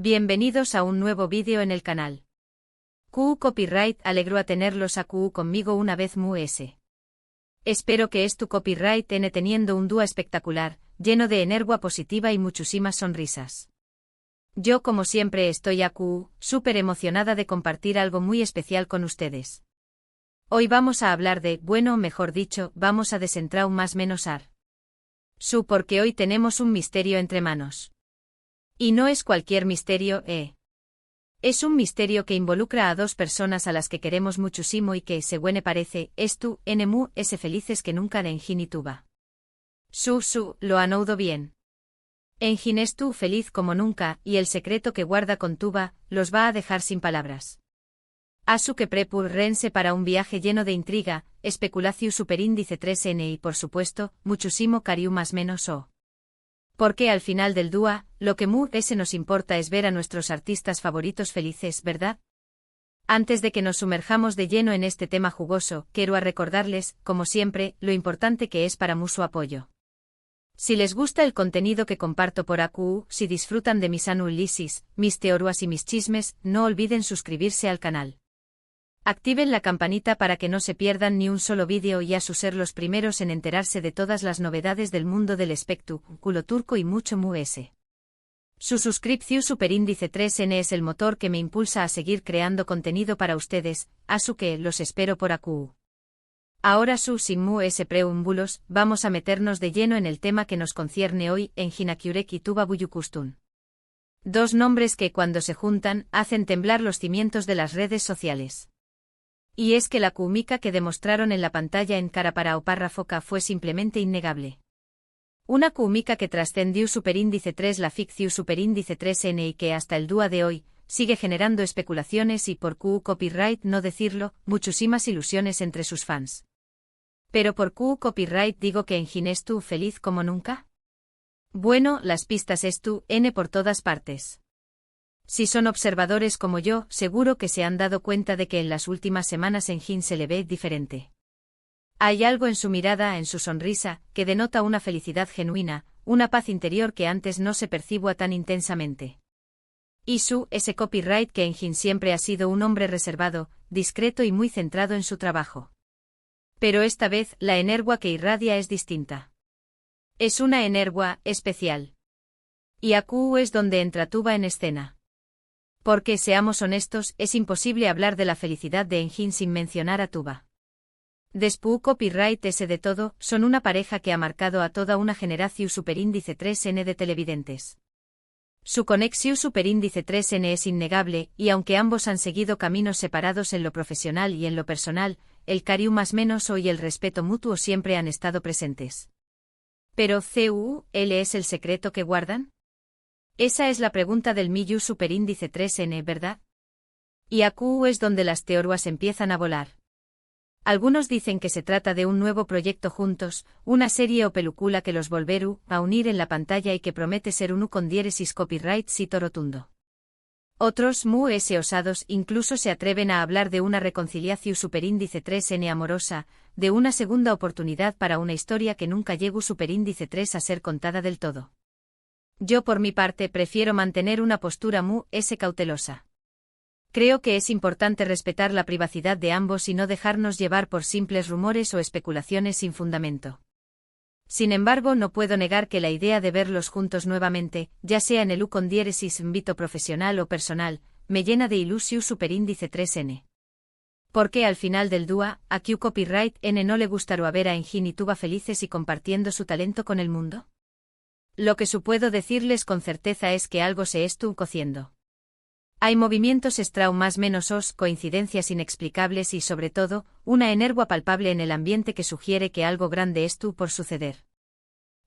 Bienvenidos a un nuevo vídeo en el canal. QU Copyright, alegro a tenerlos a QU conmigo una vez mu-s. Espero que es tu copyright n teniendo un dúo espectacular, lleno de energía positiva y muchísimas sonrisas. Yo como siempre estoy a QU, súper emocionada de compartir algo muy especial con ustedes. Hoy vamos a hablar de, bueno, mejor dicho, vamos a desentrar más menos ar. Porque hoy tenemos un misterio entre manos. Y no es cualquier misterio, Es un misterio que involucra a dos personas a las que queremos muchísimo y que, según parece, es tú, mu-s felices que nunca de Engin y tuba. Lo han oído bien. Engin es tú feliz como nunca, y el secreto que guarda con tuba, los va a dejar sin palabras. Asu que rense para un viaje lleno de intriga, especulacio superíndice 3n y por supuesto, muchísimo cariu más menos o. Porque al final del dúa, lo que mu-s nos importa es ver a nuestros artistas favoritos felices, ¿verdad? Antes de que nos sumerjamos de lleno en este tema jugoso, quiero recordarles, como siempre, lo importante que es para su apoyo. Si les gusta el contenido que comparto por AQ, si disfrutan de mis análisis, mis teorías y mis chismes, no olviden suscribirse al canal. Activen la campanita para que no se pierdan ni un solo vídeo y a ser los primeros en enterarse de todas las novedades del mundo del espectáculo turco y mucho mu-s. Su suscripción superíndice 3n es el motor que me impulsa a seguir creando contenido para ustedes, asu que los espero por AQ. Ahora sin mu-s preámbulos, vamos a meternos de lleno en el tema que nos concierne hoy, Engin Akyurek y Tuba Büyüküstün. Dos nombres que cuando se juntan, hacen temblar los cimientos de las redes sociales. Y es que la química que demostraron en la pantalla en cara para o párrafo K fue simplemente innegable. Una química que trascendió superíndice 3 la ficción superíndice 3n y que hasta el día de hoy, sigue generando especulaciones y por QU Copyright no decirlo, muchísimas ilusiones entre sus fans. Pero por QU Copyright digo que Engin es tú feliz como nunca. Bueno, las pistas es tú, n por todas partes. Si son observadores como yo, seguro que se han dado cuenta de que en las últimas semanas Engin se le ve diferente. Hay algo en su mirada, en su sonrisa, que denota una felicidad genuina, una paz interior que antes no se percibía tan intensamente. Y ese copyright que Engin siempre ha sido un hombre reservado, discreto y muy centrado en su trabajo. Pero esta vez, la energía que irradia es distinta. Es una energía especial. Y AQ es donde entra tuba en escena. Porque, seamos honestos, es imposible hablar de la felicidad de Engin sin mencionar a tuba. Después Copyright ese de todo, son una pareja que ha marcado a toda una generación superíndice 3n de televidentes. Su conexión superíndice 3n es innegable, y aunque ambos han seguido caminos separados en lo profesional y en lo personal, el cariu más menos y el respeto mutuo siempre han estado presentes. Pero ¿L es el secreto que guardan? Esa es la pregunta del Miyu superíndice 3n, ¿verdad? Y AQ es donde las teorías empiezan a volar. Algunos dicen que se trata de un nuevo proyecto juntos, una serie o película que los volverá a unir en la pantalla y que promete ser un con diéresis copyright sito rotundo. Otros, mu-s osados, incluso se atreven a hablar de una reconciliación superíndice 3n amorosa, de una segunda oportunidad para una historia que nunca llegó superíndice 3 a ser contada del todo. Yo por mi parte prefiero mantener una postura mu-s cautelosa. Creo que es importante respetar la privacidad de ambos y no dejarnos llevar por simples rumores o especulaciones sin fundamento. Sin embargo, no puedo negar que la idea de verlos juntos nuevamente, ya sea en el con diéresis ámbito profesional o personal, me llena de ilusión superíndice 3n. Porque al final del dúa, a QU Copyright n no le gustará ver a Engin y tuba felices y compartiendo su talento con el mundo. Lo que puedo decirles con certeza es que algo se estuvo cociendo. Hay movimientos más menos coincidencias inexplicables y sobre todo, una energía palpable en el ambiente que sugiere que algo grande estuvo por suceder.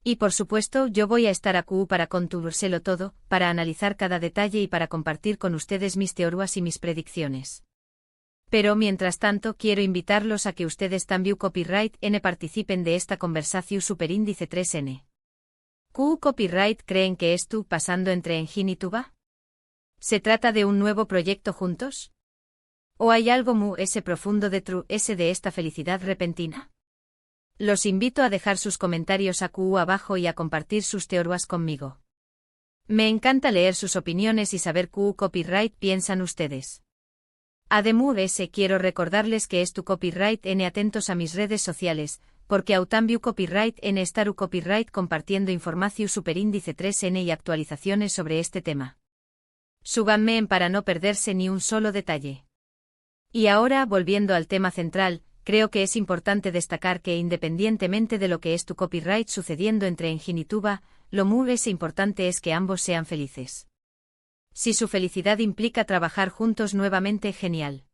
Y por supuesto, yo voy a estar AQ para conturselo todo, para analizar cada detalle y para compartir con ustedes mis teorías y mis predicciones. Pero mientras tanto, quiero invitarlos a que ustedes también Copyright n participen de esta conversación superíndice 3n. ¿QU Copyright creen que esto pasando entre Engin y tuba? ¿Se trata de un nuevo proyecto juntos? ¿O hay algo mu-s profundo detrás de esta felicidad repentina? Los invito a dejar sus comentarios AQ abajo y a compartir sus teorías conmigo. Me encanta leer sus opiniones y saber qué copyright piensan ustedes. Además, quiero recordarles que es tu copyright n atentos a mis redes sociales, porque autambiu copyright n estaru copyright compartiendo información superíndice 3n y actualizaciones sobre este tema. Súganme en para no perderse ni un solo detalle. Y ahora, volviendo al tema central, creo que es importante destacar que independientemente de lo que es tu copyright sucediendo entre Engine y Tuba, lo muy importante es que ambos sean felices. Si su felicidad implica trabajar juntos nuevamente, genial.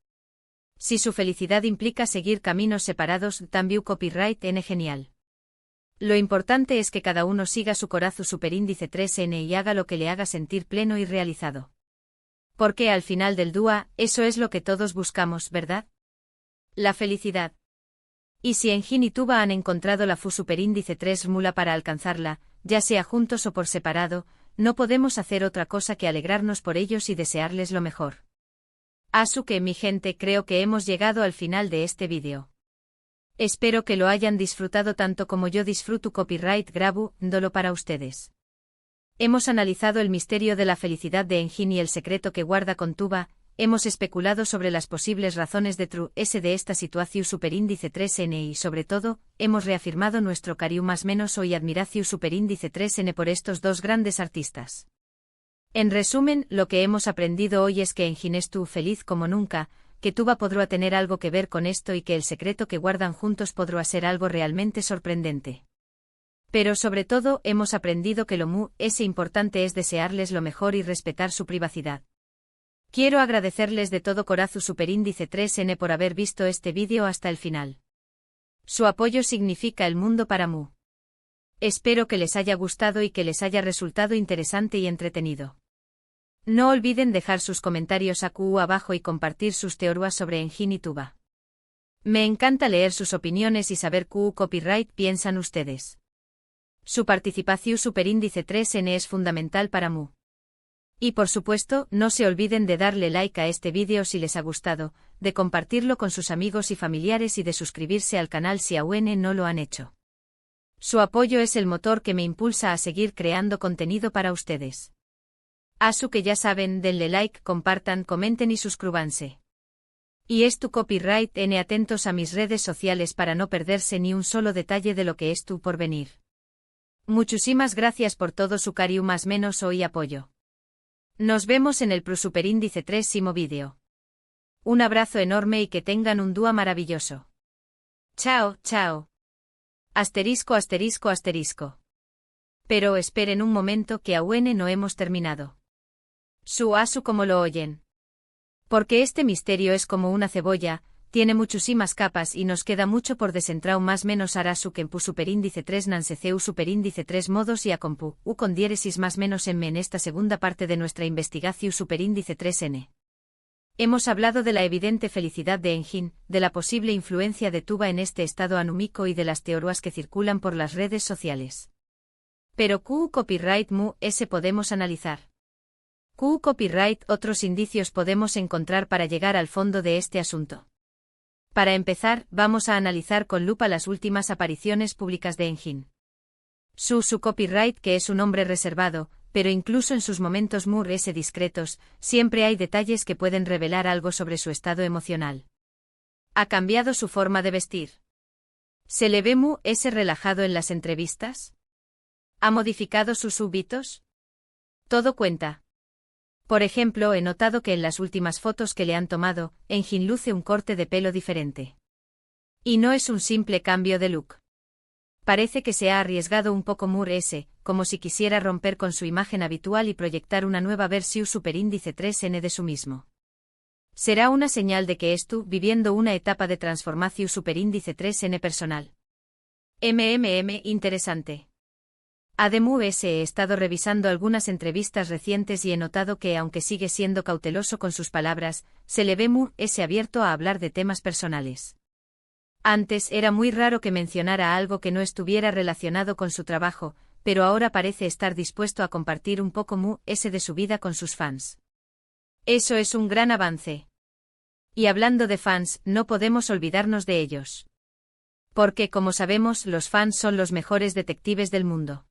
Si su felicidad implica seguir caminos separados, también copyright n genial. Lo importante es que cada uno siga su corazón superíndice 3n y haga lo que le haga sentir pleno y realizado. Porque al final del día, eso es lo que todos buscamos, ¿verdad? La felicidad. Y si Engine y Tuba han encontrado la fu superíndice 3 mula para alcanzarla, ya sea juntos o por separado, no podemos hacer otra cosa que alegrarnos por ellos y desearles lo mejor. Así que mi gente, creo que hemos llegado al final de este vídeo. Espero que lo hayan disfrutado tanto como yo disfruto copyright grabándolo para ustedes. Hemos analizado el misterio de la felicidad de Engine y el secreto que guarda con Tuba, hemos especulado sobre las posibles razones de de esta situación superíndice 3n y sobre todo, hemos reafirmado nuestro cariño más menos y admiración superíndice 3n por estos dos grandes artistas. En resumen, lo que hemos aprendido hoy es que Engine estuvo feliz como nunca, que Tuba podrá tener algo que ver con esto y que el secreto que guardan juntos podrá ser algo realmente sorprendente. Pero sobre todo, hemos aprendido que lo importante es desearles lo mejor y respetar su privacidad. Quiero agradecerles de todo corazón superíndice 3n por haber visto este vídeo hasta el final. Su apoyo significa el mundo para mu. Espero que les haya gustado y que les haya resultado interesante y entretenido. No olviden dejar sus comentarios aquí abajo y compartir sus teorías sobre Engine y Tuba. Me encanta leer sus opiniones y saber qué copyright piensan ustedes. Su participación superíndice 3n es fundamental para mu. Y por supuesto, no se olviden de darle like a este vídeo si les ha gustado, de compartirlo con sus amigos y familiares y de suscribirse al canal si aún no lo han hecho. Su apoyo es el motor que me impulsa a seguir creando contenido para ustedes. Así que ya saben, denle like, compartan, comenten y suscríbanse. Y es tu copyright n atentos a mis redes sociales para no perderse ni un solo detalle de lo que es tu porvenir. Muchísimas gracias por todo su cariño más menos y apoyo. Nos vemos en el superíndice 3º vídeo. Un abrazo enorme y que tengan un día maravilloso. Chao, chao. Asterisco, asterisco, asterisco. Pero esperen un momento que aún no hemos terminado. Asu como lo oyen. Porque este misterio es como una cebolla, tiene muchísimas capas y nos queda mucho por desentrao más menos arasu que en pu superíndice 3 nanseceu superíndice 3 modos y a compu, con diéresis más menos en esta segunda parte de nuestra investigación superíndice 3n. Hemos hablado de la evidente felicidad de Engine, de la posible influencia de Tuba en este estado anúmico y de las teorías que circulan por las redes sociales. Pero ¿qué copyright podemos analizar? ¿Qué copyright otros indicios podemos encontrar para llegar al fondo de este asunto? Para empezar, vamos a analizar con lupa las últimas apariciones públicas de Engine. Su copyright, que es un hombre reservado, pero incluso en sus momentos discretos, siempre hay detalles que pueden revelar algo sobre su estado emocional. ¿Ha cambiado su forma de vestir? ¿Se le ve relajado en las entrevistas? ¿Ha modificado sus hábitos? Todo cuenta. Por ejemplo, he notado que en las últimas fotos que le han tomado, Engine luce un corte de pelo diferente. Y no es un simple cambio de look. Parece que se ha arriesgado un poco como si quisiera romper con su imagen habitual y proyectar una nueva versión superíndice 3n de su mismo. Será una señal de que viviendo una etapa de transformación superíndice 3n personal. Interesante. Además, he estado revisando algunas entrevistas recientes y he notado que, aunque sigue siendo cauteloso con sus palabras, se le ve abierto a hablar de temas personales. Antes era muy raro que mencionara algo que no estuviera relacionado con su trabajo, pero ahora parece estar dispuesto a compartir un poco de su vida con sus fans. Eso es un gran avance. Y hablando de fans, no podemos olvidarnos de ellos. Porque, como sabemos, los fans son los mejores detectives del mundo.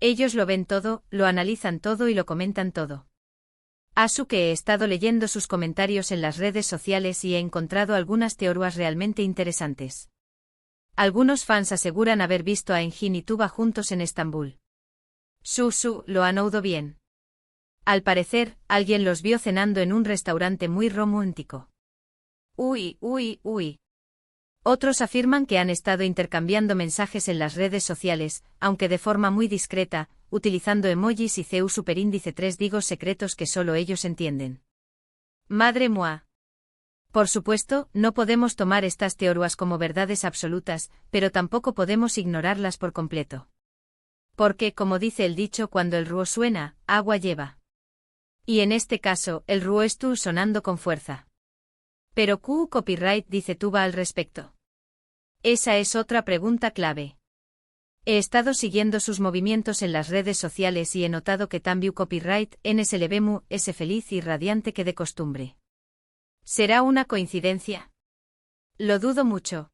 Ellos lo ven todo, lo analizan todo y lo comentan todo. Asu que he estado leyendo sus comentarios en las redes sociales y he encontrado algunas teorías realmente interesantes. Algunos fans aseguran haber visto a Engin y Tuba juntos en Estambul. Su, lo han oído bien. Al parecer, alguien los vio cenando en un restaurante muy romántico. Uy. Otros afirman que han estado intercambiando mensajes en las redes sociales, aunque de forma muy discreta, utilizando emojis y CU superíndice 3 digos secretos que solo ellos entienden. Madre mía. Por supuesto, no podemos tomar estas teorías como verdades absolutas, pero tampoco podemos ignorarlas por completo. Porque, como dice el dicho, cuando el ruo suena, agua lleva. Y en este caso, el ruo es tú sonando con fuerza. Pero ¿qué copyright dice Tuba al respecto? Esa es otra pregunta clave. He estado siguiendo sus movimientos en las redes sociales y he notado que también copyright se le ve mu es feliz y radiante que de costumbre. ¿Será una coincidencia? Lo dudo mucho.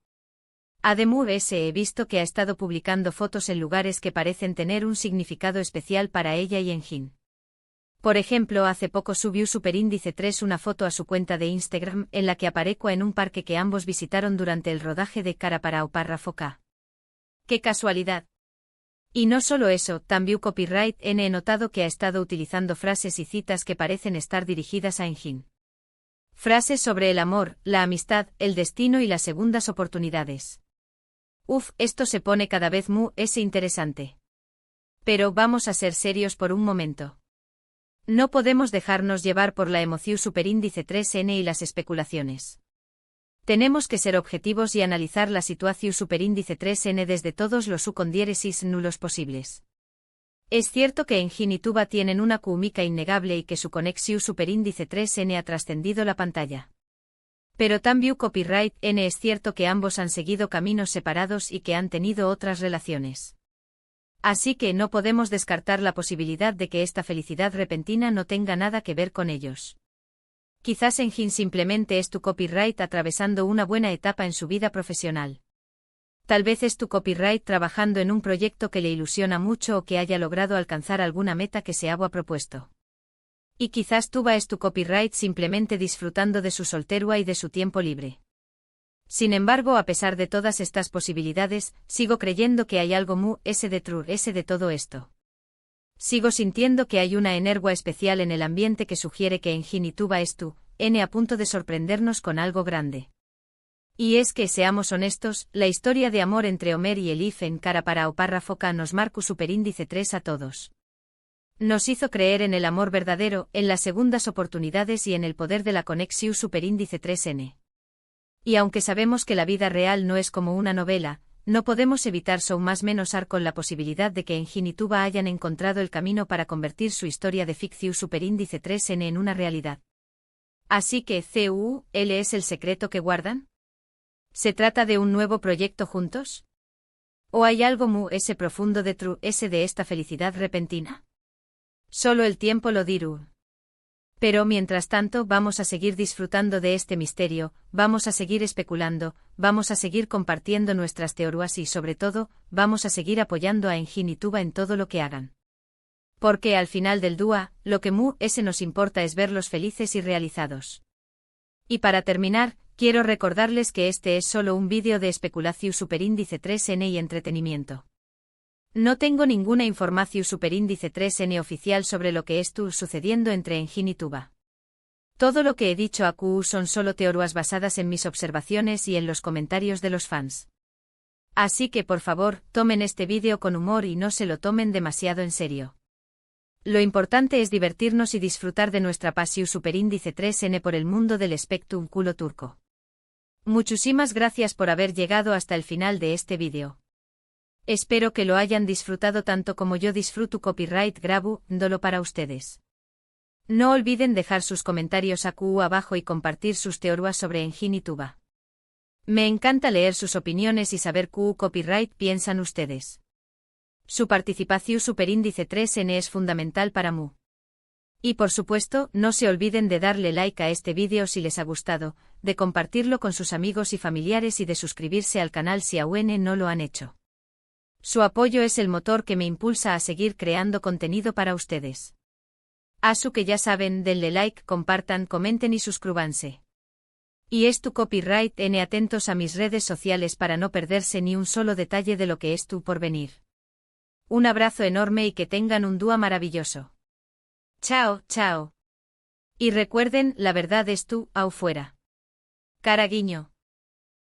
Además he visto que ha estado publicando fotos en lugares que parecen tener un significado especial para ella y Engin. Por ejemplo, hace poco subió superíndice 3 una foto a su cuenta de Instagram en la que apareció en un parque que ambos visitaron durante el rodaje de Cara para o párrafo K. ¡Qué casualidad! Y no solo eso, también copyright he notado que ha estado utilizando frases y citas que parecen estar dirigidas a Engin. Frases sobre el amor, la amistad, el destino y las segundas oportunidades. Esto se pone cada vez interesante. Pero vamos a ser serios por un momento. No podemos dejarnos llevar por la emoción superíndice 3N y las especulaciones. Tenemos que ser objetivos y analizar la situación superíndice 3N desde todos los con diéresis nulos posibles. Es cierto que Engin y Tuba tienen una química innegable y que su conexión superíndice 3N ha trascendido la pantalla. Pero también copyright N es cierto que ambos han seguido caminos separados y que han tenido otras relaciones. Así que no podemos descartar la posibilidad de que esta felicidad repentina no tenga nada que ver con ellos. Quizás Engin simplemente es tu copyright atravesando una buena etapa en su vida profesional. Tal vez es tu copyright trabajando en un proyecto que le ilusiona mucho o que haya logrado alcanzar alguna meta que se haya propuesto. Y quizás Tuba es tu copyright simplemente disfrutando de su soltería y de su tiempo libre. Sin embargo, a pesar de todas estas posibilidades, sigo creyendo que hay algo de todo esto. Sigo sintiendo que hay una energía especial en el ambiente que sugiere que Engin y Tuba es tú, a punto de sorprendernos con algo grande. Y es que, seamos honestos, la historia de amor entre Homer y Elif en Cara para o párrafo K nos marcó superíndice 3 a todos. Nos hizo creer en el amor verdadero, en las segundas oportunidades y en el poder de la conexión superíndice 3N. Y aunque sabemos que la vida real no es como una novela, no podemos evitar más menosar con la posibilidad de que Engin y Tuba hayan encontrado el camino para convertir su historia de ficción superíndice 3N en una realidad. Así que, ¿él es el secreto que guardan? ¿Se trata de un nuevo proyecto juntos? ¿O hay algo profundo detrás de esta felicidad repentina? Solo el tiempo lo dirá. Pero mientras tanto vamos a seguir disfrutando de este misterio, vamos a seguir especulando, vamos a seguir compartiendo nuestras teorías y sobre todo, vamos a seguir apoyando a Engin y Tuba en todo lo que hagan. Porque al final del día, lo que nos importa es verlos felices y realizados. Y para terminar, quiero recordarles que este es solo un vídeo de especulación superíndice 3N y entretenimiento. No tengo ninguna información superíndice 3N oficial sobre lo que estuvo sucediendo entre Engin y Tuba. Todo lo que he dicho aquí son solo teorías basadas en mis observaciones y en los comentarios de los fans. Así que por favor, tomen este vídeo con humor y no se lo tomen demasiado en serio. Lo importante es divertirnos y disfrutar de nuestra pasión superíndice 3N por el mundo del espectrum culo turco. Muchísimas gracias por haber llegado hasta el final de este vídeo. Espero que lo hayan disfrutado tanto como yo disfruto copyright grabándolo para ustedes. No olviden dejar sus comentarios aquí abajo y compartir sus teorías sobre Engin y Tuba. Me encanta leer sus opiniones y saber qué copyright piensan ustedes. Su participación superíndice 3N es fundamental para mí. Y por supuesto, no se olviden de darle like a este vídeo si les ha gustado, de compartirlo con sus amigos y familiares y de suscribirse al canal si aún no lo han hecho. Su apoyo es el motor que me impulsa a seguir creando contenido para ustedes. Asu que ya saben, denle like, compartan, comenten y suscríbanse. Y es tu copyright N atentos a mis redes sociales para no perderse ni un solo detalle de lo que es tu porvenir. Un abrazo enorme y que tengan un día maravilloso. Chao, chao. Y recuerden, la verdad es tú, au fuera. Cara guiño.